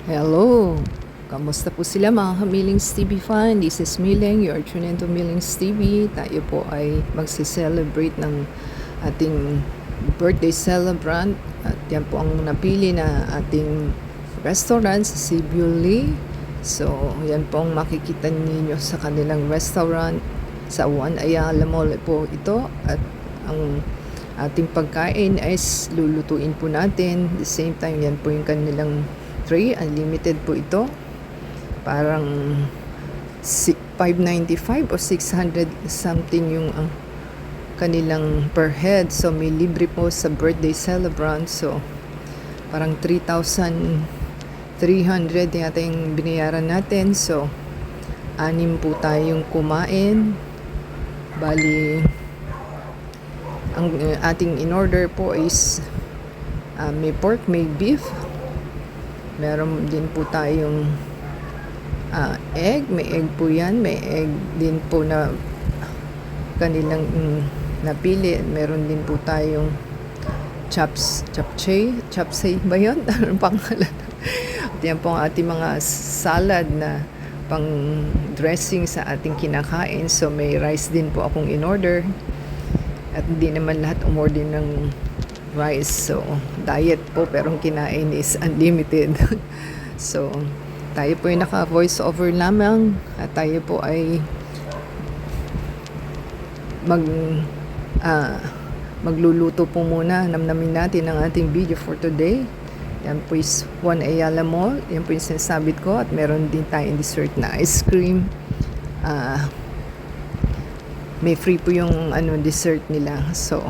Hello! Kamusta po sila mga kamilings TV fan? This is Mileng, you are tuned into Mileng's TV. Tayo po ay magse-celebrate ng ating birthday celebrant. At yan po ang napili na ating restaurant sa Cebu Lee. So, yan po ang makikita ninyo sa kanilang restaurant. Sa One Ayala Mall po ito. At ang ating pagkain ay lulutuin po natin. At the same time, yan po yung kanilang tray. Unlimited po ito. Parang 595 o 600 something yung kanilang per head. So, may libre po sa birthday celebrant. So, parang 3,300 yata yung binayaran natin. So, 6 po tayong kumain. Bali, ang ating in-order po is may pork, may beef. Meron din po tayong egg. May egg po yan. May egg din po na kanilang napili. Meron din po tayong chapsay ba yun? Anong pangalan? At yan po ang ating mga salad na pang dressing sa ating kinakain. So may rice din po akong in-order. At hindi naman lahat umorder ng rice. So diet po pero ang kinain is unlimited. So tayo po ay naka voice over lamang at tayo po ay magluluto po muna. Namnamin natin ang ating video for today. Yan po is One Ayala Mall. Yan po yung sinasabit ko. At meron din tayong dessert na ice cream. May free po yung dessert nila. So,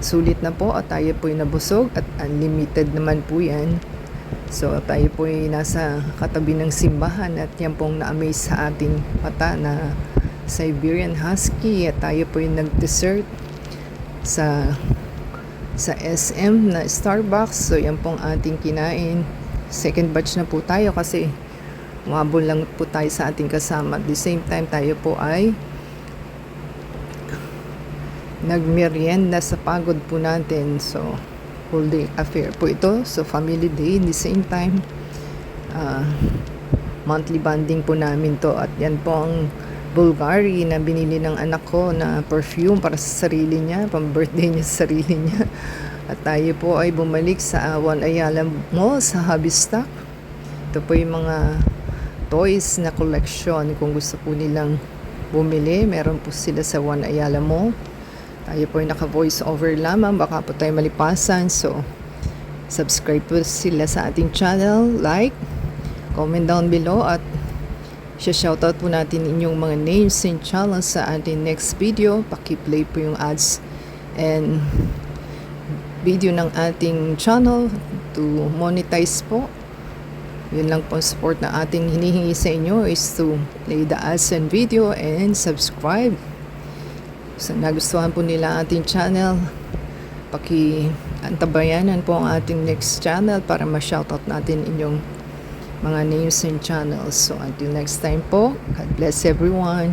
sulit na po. At tayo po yung nabusog. At unlimited naman po yan. So, tayo po ay nasa katabi ng simbahan. At yan pong na-amaze sa ating mata na Siberian Husky. At tayo po yung nag-dessert sa SM na Starbucks. So yan pong ating kinain. Second batch na po tayo kasi umabol lang po tayo sa ating kasama. At the same time tayo po ay nagmerienda sa pagod po natin. So whole day affair po ito. So family day. At the same time monthly bonding po namin to. At yan po ang Bulgari na binili ng anak ko na perfume para sa sarili niya, pang birthday niya sa sarili niya. At tayo po ay bumalik sa One Ayala Mall sa Hobby Stock. Ito po yung mga toys na collection. Kung gusto po nilang bumili, meron po sila sa One Ayala Mall. Tayo po ay naka voice over lamang, baka po tayo malipasan. So subscribe po sila sa ating channel, like, comment down below, at shoutout po natin inyong mga names and channels sa ating next video. Paki-play po yung ads and video ng ating channel to monetize po. Yun lang po support na ating hinihingi sa inyo is to play the ads and video and subscribe. So nagustuhan po nila ating channel, paki-antabayanan po ang ating next channel para ma-shoutout natin inyong mga names and channels. So until next time po, God bless everyone.